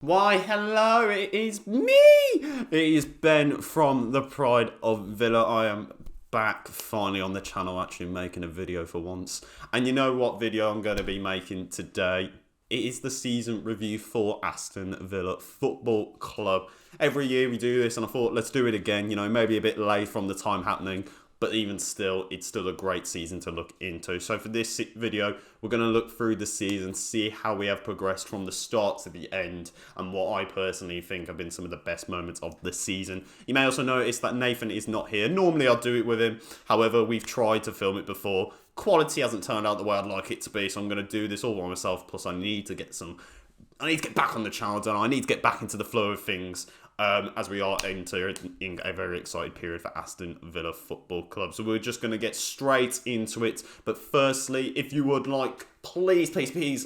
Why, hello, it is me! It is Ben from the Pride of Villa. I am back finally on the channel, actually making a video for once. And you know what video I'm going to be making today? It is the season review for Aston Villa Football Club. Every year we do this and I thought, let's do it again. You know, maybe a bit late from the time happening. But even still, it's still a great season to look into. So for this video, we're going to look through the season, see how we have progressed from the start to the end, and what I personally think have been some of the best moments of the season. You may also notice that Nathan is not here. Normally I'll do it with him. However, we've tried to film it before. Quality hasn't turned out the way I'd like it to be, so I'm going to do this all by myself. Plus, I need to get back on the channel, don't I? I need to get back into the flow of things. As we are entering a very excited period for Aston Villa Football Club. So we're just going to get straight into it. But firstly, if you would like, please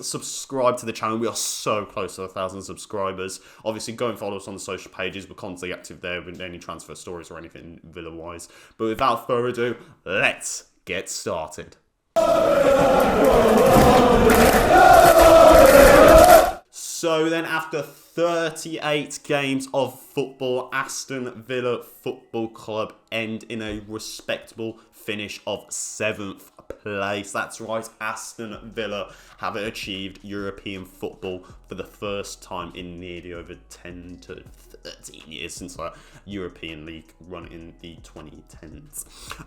subscribe to the channel. We are so close to 1,000 subscribers. Obviously, go and follow us on the social pages. We're constantly active there with any transfer stories or anything Villa-wise. But without further ado, let's get started. So then after 38 games of football, Aston Villa Football Club end in a respectable finish of 7th place. That's right, Aston Villa have achieved European football for the first time in nearly over 10 to 13 years since our European League run in the 2010s.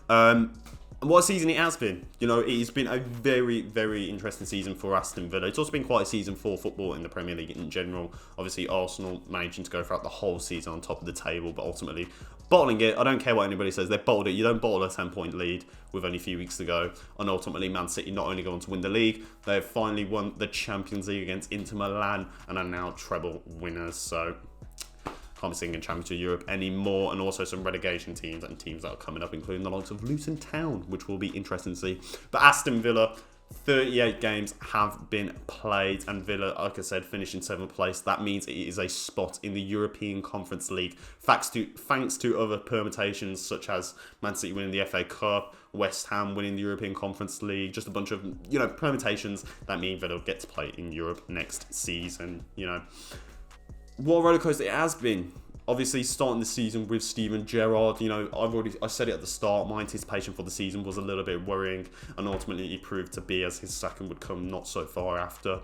And what a season it has been. You know, it's been a very, very interesting season for Aston Villa. It's also been quite a season for football in the Premier League in general. Obviously, Arsenal managing to go throughout the whole season on top of the table, but ultimately bottling it. I don't care what anybody says. They bottled it. You don't bottle a 10-point lead with only a few weeks to go. And ultimately, Man City not only going to win the league, they have finally won the Champions League against Inter Milan and are now treble winners. So can't be singing Championship Europe anymore, and also some relegation teams and teams that are coming up, including the likes of Luton Town, which will be interesting to see. But Aston Villa, 38 games have been played, and Villa, like I said, finished in 7th place. That means it is a spot in the European Conference League, thanks to other permutations such as Man City winning the FA Cup, West Ham winning the European Conference League, just a bunch of, you know, permutations that mean Villa get to play in Europe next season, you know. What a rollercoaster it has been. Obviously, starting the season with Steven Gerrard, you know, I said it at the start, my anticipation for the season was a little bit worrying, and ultimately he proved to be, as his second would come not so far after.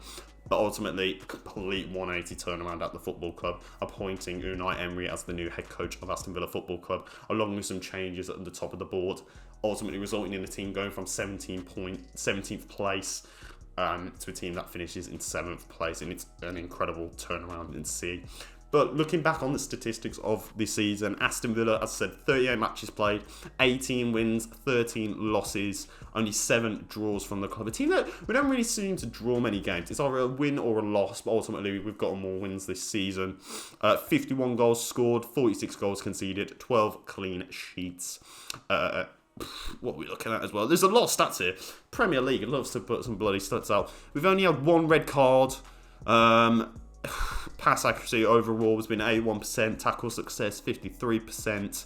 But ultimately, a complete 180 turnaround at the football club, appointing Unai Emery as the new head coach of Aston Villa Football Club, along with some changes at the top of the board, ultimately resulting in the team going from 17th place to a team that finishes in 7th place, and it's an incredible turnaround in C. But looking back on the statistics of this season, Aston Villa, as I said, 38 matches played, 18 wins, 13 losses, only 7 draws from the club. A team that we don't really seem to draw many games. It's either a win or a loss, but ultimately we've got more wins this season. 51 goals scored, 46 goals conceded, 12 clean sheets. What are we looking at as well? There's a lot of stats here. Premier League loves to put some bloody stats out. We've only had 1 red card. Pass accuracy overall has been 81%. Tackle success 53%.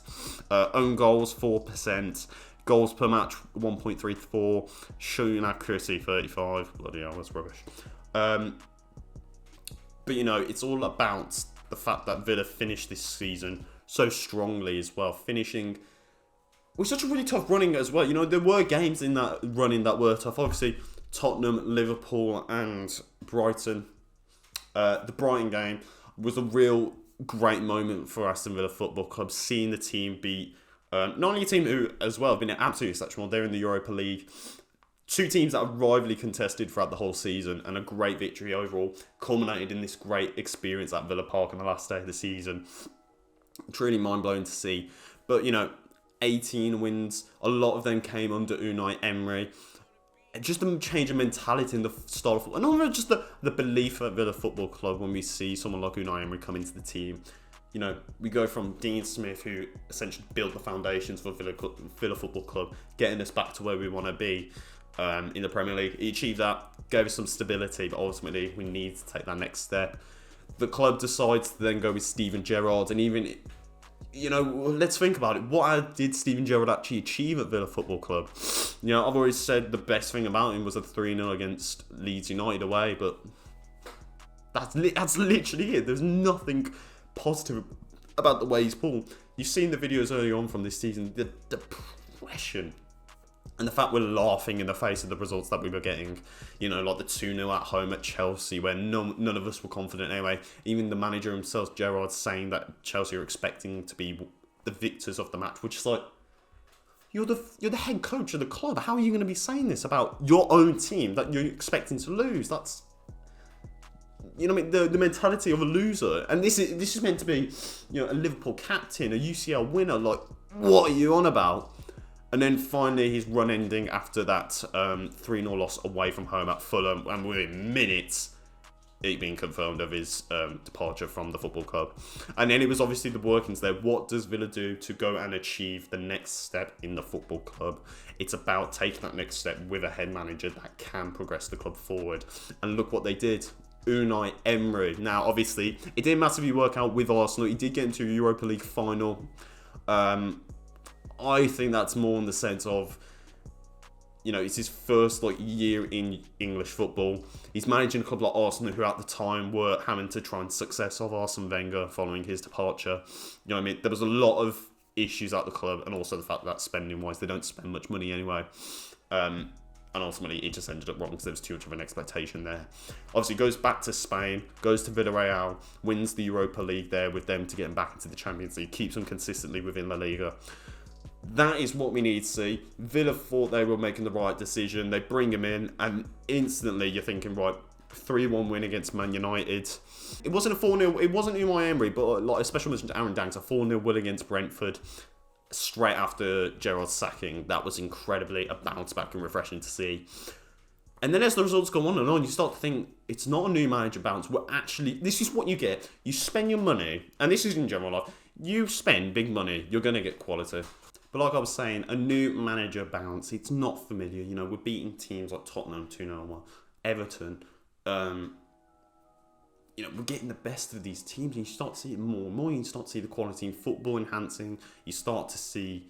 Own goals 4%. Goals per match 1.34. Shooting accuracy 35. Bloody hell, that's rubbish. But you know, it's all about the fact that Villa finished this season so strongly as well, finishing with such a really tough running as well. You know, there were games in that running that were tough. Obviously, Tottenham, Liverpool and Brighton. The Brighton game was a real great moment for Aston Villa Football Club, seeing the team beat not only a team who as well have been absolutely exceptional. They're in the Europa League. 2 teams that are rivalry contested throughout the whole season, and a great victory overall, culminated in this great experience at Villa Park on the last day of the season. It's really mind-blowing to see. But, you know, 18 wins, a lot of them came under Unai Emery. Just a change of mentality in the style of football. And also just the belief at Villa Football Club when we see someone like Unai Emery come into the team. You know, we go from Dean Smith, who essentially built the foundations for Villa Football Club, getting us back to where we want to be in the Premier League. He achieved that, gave us some stability, but ultimately we need to take that next step. The club decides to then go with Steven Gerrard, and even, you know, let's think about it. What did Steven Gerrard actually achieve at Villa Football Club? You know, I've always said the best thing about him was a 3-0 against Leeds United away, but That's literally it. There's nothing positive about the way he's pulled. You've seen the videos early on from this season, the depression. And the fact we're laughing in the face of the results that we were getting, like the 2-0 at home at Chelsea, where none of us were confident anyway. Even the manager himself, Gerrard, saying that Chelsea are expecting to be the victors of the match, which is like, you're the head coach of the club. How are you going to be saying this about your own team that you're expecting to lose? That's, the mentality of a loser. And this is meant to be, a Liverpool captain, a UCL winner. Like, what are you on about? And then finally, his run ending after that 3-0 loss away from home at Fulham, and within minutes, it being confirmed of his departure from the football club. And then it was obviously the workings there. What does Villa do to go and achieve the next step in the football club? It's about taking that next step with a head manager that can progress the club forward. And look what they did. Unai Emery. Now, obviously, it didn't massively work out with Arsenal. He did get into a Europa League final. I think that's more in the sense of, it's his first year in English football. He's managing a club like Arsenal, who at the time were having to try and success of Arsene Wenger following his departure. There was a lot of issues at the club, and also the fact that spending-wise, they don't spend much money anyway. And ultimately, it just ended up wrong because there was too much of an expectation there. Obviously, goes back to Spain, goes to Villarreal, wins the Europa League there with them to get him back into the Champions League, keeps them consistently within La Liga. That is what we need to see. Villa thought they were making the right decision. They bring him in, and instantly you're thinking, right, 3-1 win against Man United. It wasn't a 4-0, it wasn't Unai Emery, but a special mention to Aaron Danks, a 4-0 win against Brentford straight after Gerrard's sacking. That was incredibly a bounce back and refreshing to see. And then as the results go on and on, you start to think, it's not a new manager bounce. This is what you get. You spend your money, and this is in general life, you spend big money, you're going to get quality. But like I was saying, a new manager bounce, it's not familiar. We're beating teams like Tottenham 2-0, Everton. We're getting the best of these teams, and you start to see it more and more. You start to see the quality in football enhancing. You start to see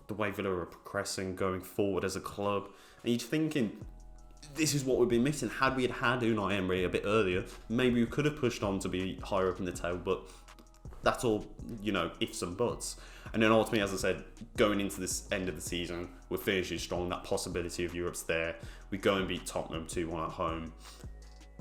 the way Villa are progressing, going forward as a club. And you're thinking, this is what we've been missing. Had we had Unai Emery a bit earlier, maybe we could have pushed on to be higher up in the table, but that's all, ifs and buts. And then ultimately, as I said, going into this end of the season, we're finishing strong. That possibility of Europe's there. We go and beat Tottenham 2-1 at home.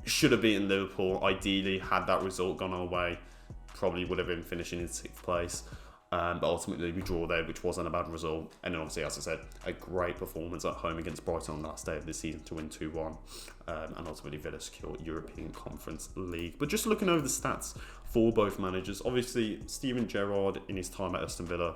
Should have beaten Liverpool. Ideally, had that result gone our way, probably would have been finishing in 6th place. But ultimately, we draw there, which wasn't a bad result. And then obviously, as I said, a great performance at home against Brighton on the last day of the season to win 2-1. And ultimately, Villa secure European Conference League. But just looking over the stats for both managers, obviously, Steven Gerrard in his time at Aston Villa,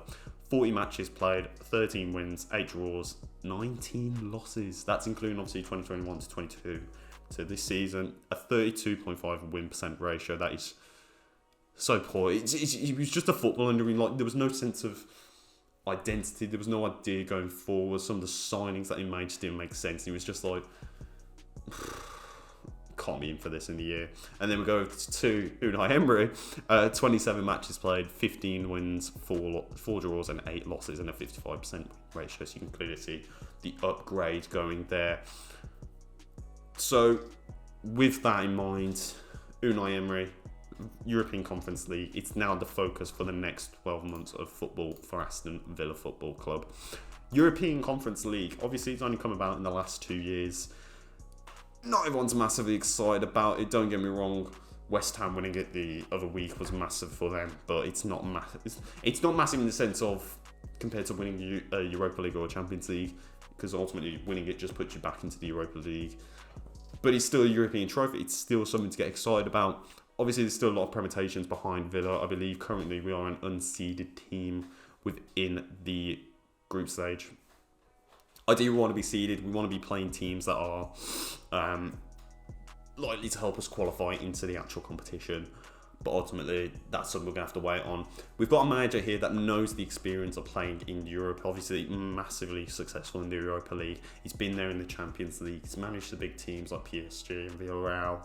40 matches played, 13 wins, 8 draws, 19 losses. That's including obviously 2021 to 22. So this season, a 32.5 win percent ratio. That is so poor. He was just a footballer, and there was no sense of identity. There was no idea going forward. Some of the signings that he made just didn't make sense. He was just like, can't be in for this in the year. And then we go to Unai Emery, 27 matches played, 15 wins, 4 draws and 8 losses, and a 55% ratio. So you can clearly see the upgrade going there. So with that in mind, Unai Emery, European Conference League, it's now the focus for the next 12 months of football for Aston Villa Football Club. European Conference League, obviously it's only come about in the last 2 years. Not everyone's massively excited about it, don't get me wrong. West Ham winning it the other week was massive for them, but it's not massive. It's not massive in the sense of compared to winning a Europa League or a Champions League, because ultimately winning it just puts you back into the Europa League. But it's still a European trophy. It's still something to get excited about. Obviously, there's still a lot of permutations behind Villa. I believe currently we are an unseeded team within the group stage. Ideally, we want to be seeded. We want to be playing teams that are likely to help us qualify into the actual competition. But ultimately, that's something we're going to have to wait on. We've got a manager here that knows the experience of playing in Europe. Obviously, massively successful in the Europa League. He's been there in the Champions League. He's managed the big teams like PSG and Villarreal.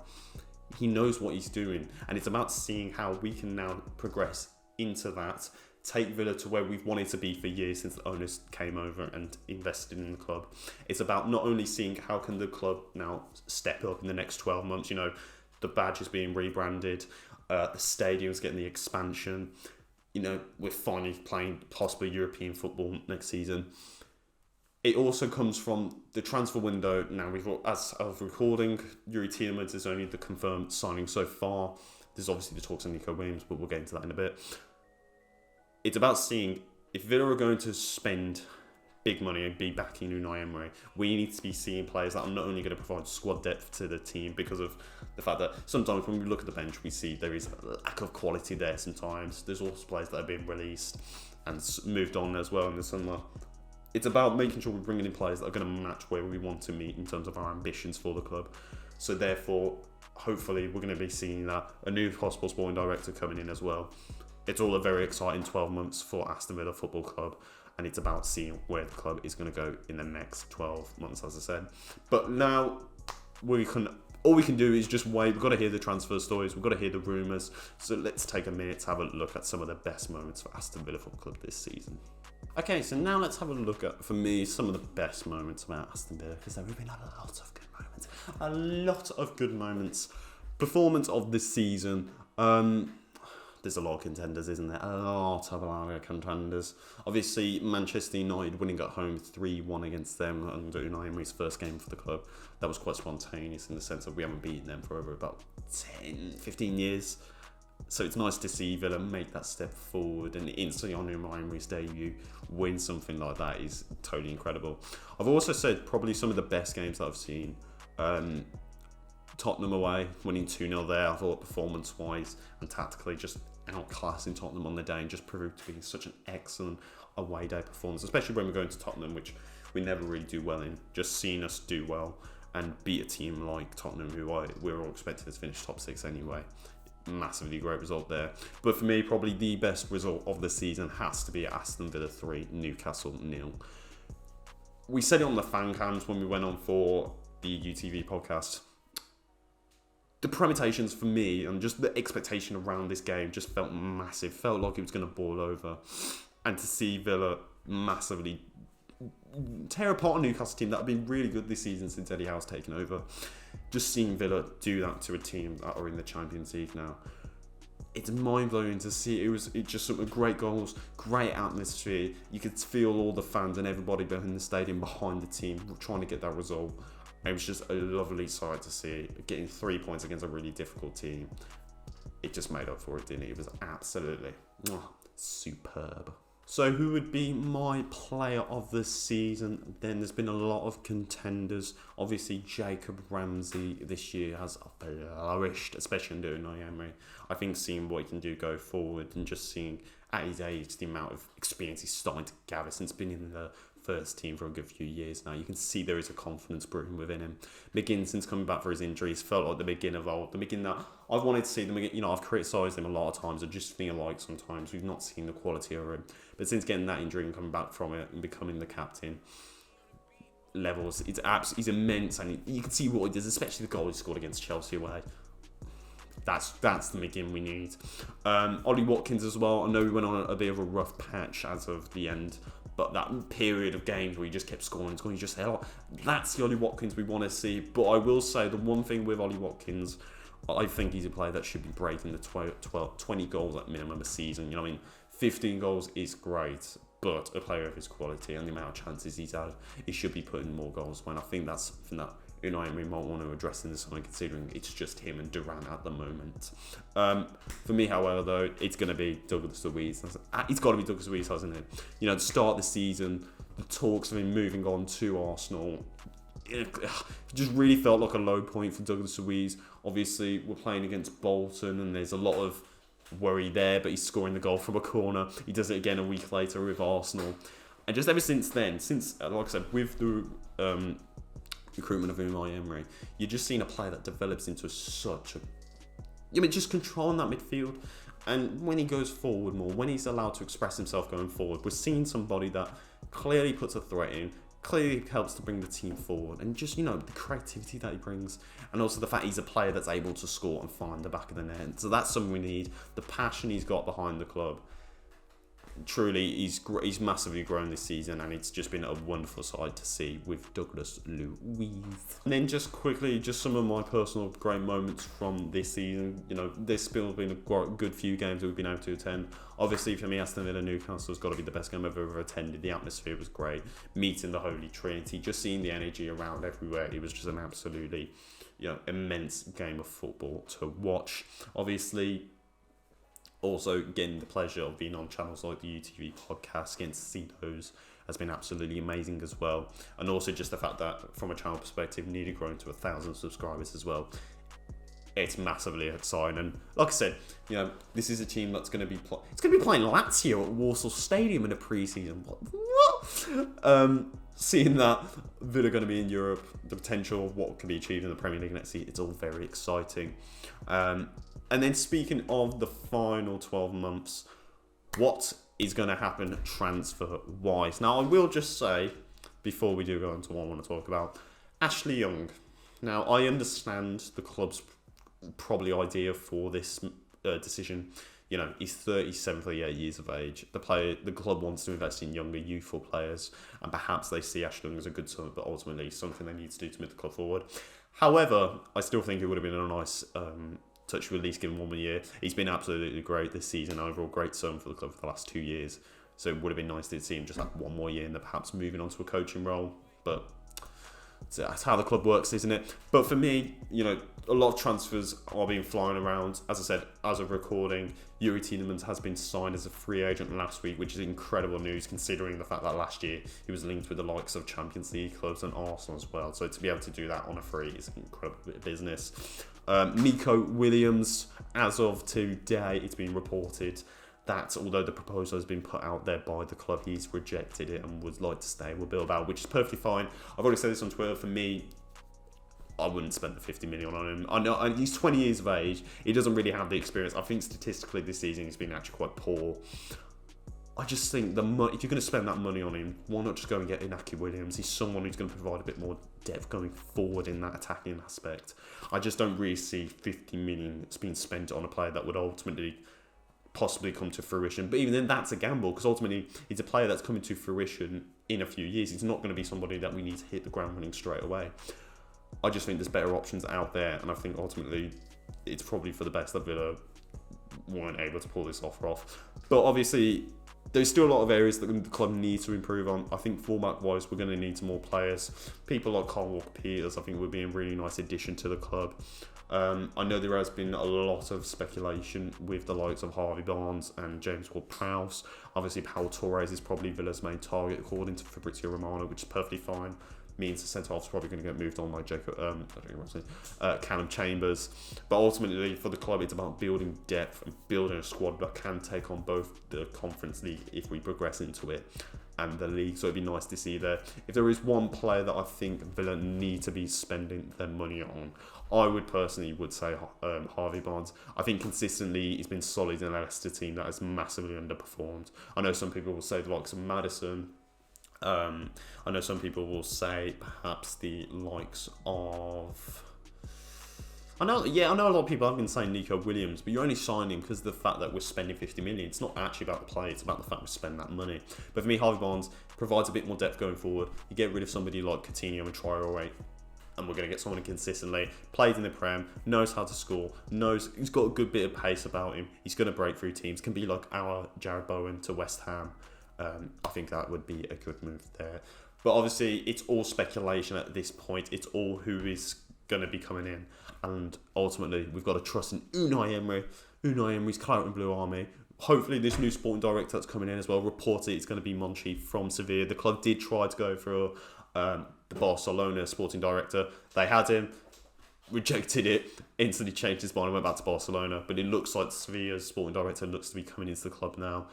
He knows what he's doing. And it's about seeing how we can now progress into that. Take Villa to where we've wanted to be for years since the owners came over and invested in the club. It's about not only seeing how can the club now step up in the next 12 months, The badge is being rebranded. The stadium's getting the expansion. We're finally playing possibly European football next season. It also comes from the transfer window. Now, as of recording, Yuri Tielemans is only the confirmed signing so far. There's obviously the talks of Nico Williams, but we'll get into that in a bit. It's about seeing if Villa are going to spend big money and be backing Unai Emery, we need to be seeing players that are not only going to provide squad depth to the team because of the fact that sometimes when we look at the bench, we see there is a lack of quality there sometimes. There's also players that have been released and moved on as well in the summer. It's about making sure we're bringing in players that are going to match where we want to meet in terms of our ambitions for the club. So therefore, hopefully, we're going to be seeing that a new possible sporting director coming in as well. It's all a very exciting 12 months for Aston Villa Football Club, and it's about seeing where the club is going to go in the next 12 months, as I said. But now, all we can do is just wait. We've got to hear the transfer stories. We've got to hear the rumours. So let's take a minute to have a look at some of the best moments for Aston Villa Football Club this season. Okay, so now let's have a look at, for me, some of the best moments about Aston Villa, because there have been a lot of good moments. A lot of good moments. Performance of this season. There's a lot of contenders, isn't there? A lot of contenders. Obviously, Manchester United winning at home 3-1 against them under Unai Emery's first game for the club. That was quite spontaneous in the sense that we haven't beaten them for over about 10, 15 years. So it's nice to see Villa make that step forward and instantly on Unai Emery's debut win something like that is totally incredible. I've also said probably some of the best games that I've seen. Tottenham away, winning 2-0 there. I thought performance-wise and tactically just outclassing Tottenham on the day and just proved to be such an excellent away day performance, especially when we're going to Tottenham, which we never really do well in. Just seeing us do well and beat a team like Tottenham, who we're all expected to finish top 6 anyway. Massively great result there. But for me, probably the best result of the season has to be Aston Villa 3, Newcastle 0. We said it on the fan cams when we went on for the UTV podcast. The permutations for me and just the expectation around this game just felt massive. Felt like it was going to boil over. And to see Villa massively tear apart a Newcastle team that have been really good this season since Eddie Howe's taken over. Just seeing Villa do that to a team that are in the Champions League now. It's mind-blowing to see. It just some great goals, great atmosphere. You could feel all the fans and everybody behind the stadium behind the team trying to get that result. It was just a lovely sight to see. Getting 3 points against a really difficult team. It just made up for it, didn't it? It was absolutely superb. So who would be my player of the season? Then there's been a lot of contenders. Obviously, Jacob Ramsey this year has flourished, especially under Unai Emery. I think seeing what he can do go forward and just seeing at his age the amount of experience he's starting to gather since being in the first team for a good few years now. You can see there is a confidence brewing within him. McGinn, since coming back for his injuries, felt like the McGinn of old. The McGinn that I've wanted to see. The McGinn, I've criticised him a lot of times. I just feel like sometimes we've not seen the quality of him. But since getting that injury and coming back from it and becoming the captain, levels, he's immense, and you can see what he does, especially the goal he scored against Chelsea away. That's the McGinn we need. Ollie Watkins as well. I know we went on a bit of a rough patch as of the end, but that period of games where he just kept scoring, you just say, oh, that's the Ollie Watkins we want to see. But I will say the one thing with Ollie Watkins, I think he's a player that should be breaking the 20 goals at minimum a season. 15 goals is great, but a player of his quality and the amount of chances he's had, he should be putting more goals. When I think that's something that Unai Emery might want to address in the summer, considering it's just him and Duran at the moment. For me, however, though, it's going to be Douglas Luiz. It's got to be Douglas Luiz, hasn't it? To start the season, the talks of him moving on to Arsenal, it just really felt like a low point for Douglas Luiz. Obviously, we're playing against Bolton, and there's a lot of worry there, but he's scoring the goal from a corner. He does it again a week later with Arsenal. And just ever since then, like I said, with the recruitment of Unai Emery, you're just seeing a player that develops into just controlling that midfield. And when he goes forward more, when he's allowed to express himself going forward, we're seeing somebody that clearly puts a threat in, clearly helps to bring the team forward, and just the creativity that he brings, and also the fact he's a player that's able to score and find the back of the net. So that's something we need. The passion he's got behind the club. truly, he's massively grown this season, and it's just been a wonderful sight to see with Douglas Luiz. And then just quickly, just some of my personal great moments from this season. You know, this has been a good few games that we've been able to attend. Obviously, for me, Aston Villa Newcastle has got to be the best game I've ever attended. The atmosphere was great. Meeting the Holy Trinity, just seeing the energy around everywhere. It was just an absolutely, immense game of football to watch. Obviously, also getting the pleasure of being on channels like the UTV podcast, getting to see those has been absolutely amazing as well. And also just the fact that from a channel perspective, nearly grown to 1,000 subscribers as well. It's massively exciting. And like I said, this is a team that's going to be playing Lazio at Warsaw Stadium in a pre-season. What? Seeing that Villa are going to be in Europe, the potential of what can be achieved in the Premier League next season, it's all very exciting. And then speaking of the final 12 months, what is going to happen transfer-wise? Now, I will just say, before we do go into what I want to talk about, Ashley Young. Now, I understand the club's probably idea for this decision. He's 37, 38 years of age. The club wants to invest in younger, youthful players, and perhaps they see Ashley Young as a good son, but ultimately something they need to do to move the club forward. However, I still think it would have been a nice touch to at least give him 1 more year. He's been absolutely great this season, overall great son for the club for the last 2 years. So it would have been nice to see him just have 1 more year and then perhaps moving on to a coaching role. But that's how the club works, isn't it? But for me, a lot of transfers are being flying around. As I said, as of recording, Yuri Tielemans has been signed as a free agent last week, which is incredible news considering the fact that last year he was linked with the likes of Champions League clubs and Arsenal as well. So to be able to do that on a free is an incredible bit of business. Nico Williams, as of today, it's been reported that although the proposal has been put out there by the club, he's rejected it and would like to stay with Bilbao, which is perfectly fine. I've already said this on Twitter. For me, I wouldn't spend the 50 million on him. I know he's 20 years of age. He doesn't really have the experience. I think statistically this season he's been actually quite poor. I just think if you're going to spend that money on him, why not just go and get Inaki Williams? He's someone who's going to provide a bit more depth going forward in that attacking aspect. I just don't really see 50 million being spent on a player that would ultimately possibly come to fruition. But even then, that's a gamble, because ultimately he's a player that's coming to fruition in a few years. He's not going to be somebody that we need to hit the ground running straight away. I just think there's better options out there, and I think ultimately it's probably for the best that Villa weren't able to pull this offer off. But obviously, there's still a lot of areas that the club needs to improve on. I think fullback-wise, we're going to need some more players. People like Carl Walker-Peters, I think, would be a really nice addition to the club. I know there has been a lot of speculation with the likes of Harvey Barnes and James Ward-Prowse. Obviously, Pau Torres is probably Villa's main target, according to Fabrizio Romano, which is perfectly fine. Means the centre-half's probably going to get moved on like Callum Chambers. But ultimately, for the club, it's about building depth and building a squad that can take on both the Conference League if we progress into it and the league. So it'd be nice to see there. If there is one player that I think Villa need to be spending their money on, I would personally say Harvey Barnes. I think consistently he's been solid in a Leicester team that has massively underperformed. I know some people will say the likes of Maddison. I know some people will say perhaps the likes of... I know a lot of people have been saying Nico Williams, but you're only signing because of the fact that we're spending 50 million. It's not actually about the play, it's about the fact we spend that money. But for me, Harvey Barnes provides a bit more depth going forward. You get rid of somebody like Coutinho and Traoré, and we're going to get someone consistently, played in the Prem, knows how to score, he's got a good bit of pace about him. He's going to break through teams, can be like our Jared Bowen to West Ham. I think that would be a good move there. But obviously, it's all speculation at this point. It's all who is going to be coming in. And ultimately, we've got to trust in Unai Emery. Unai Emery's Claret Blue Army. Hopefully, this new sporting director that's coming in as well, reported it's going to be Monchi from Sevilla. The club did try to go for the Barcelona sporting director. They had him, rejected it, instantly changed his mind and went back to Barcelona. But it looks like Sevilla's sporting director looks to be coming into the club now.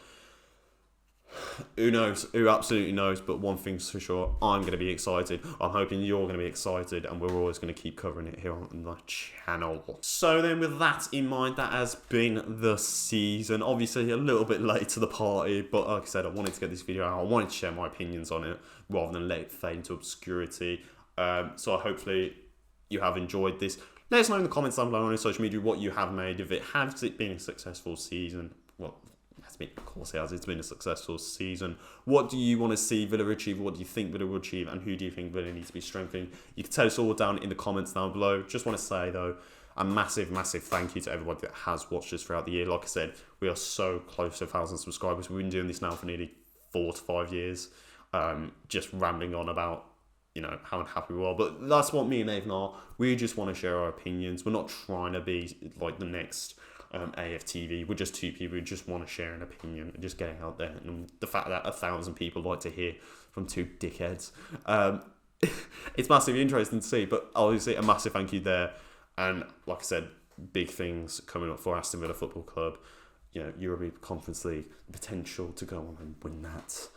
Who knows? Who absolutely knows? But one thing's for sure, I'm going to be excited. I'm hoping you're going to be excited, and we're always going to keep covering it here on the channel. So then, with that in mind, that has been the season. Obviously, a little bit late to the party, but like I said, I wanted to get this video out. I wanted to share my opinions on it rather than let it fade into obscurity. So hopefully you have enjoyed this. Let us know in the comments down below on social media what you have made of it. Has it been a successful season? Well, Of course it has. It's been a successful season. What do you want to see Villa achieve? What do you think Villa will achieve? And who do you think Villa needs to be strengthening? You can tell us all down in the comments down below. Just want to say, though, a massive, massive thank you to everybody that has watched us throughout the year. Like I said, we are so close to 1,000 subscribers. We've been doing this now for nearly 4 to 5 years. Just rambling on about, you know, how unhappy we are. But that's what me and Nathan are. We just want to share our opinions. We're not trying to be like the next AFTV. We're just two people who just want to share an opinion and just get it out there. And the fact that 1,000 people like to hear from two dickheads, it's massively interesting to see. But obviously, a massive thank you there. And like I said, big things coming up for Aston Villa Football Club. You know, Europa Conference League, the potential to go on and win that.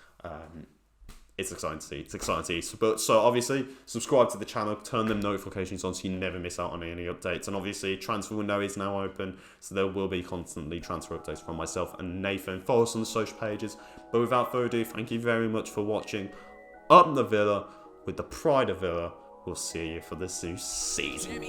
It's exciting to see. It's exciting to see. But so obviously, subscribe to the channel, turn them notifications on so you never miss out on any updates. And obviously, transfer window is now open, so there will be constantly transfer updates from myself and Nathan. Follow us on the social pages. But without further ado, thank you very much for watching. Up the Villa with the pride of Villa. We'll see you for this new season.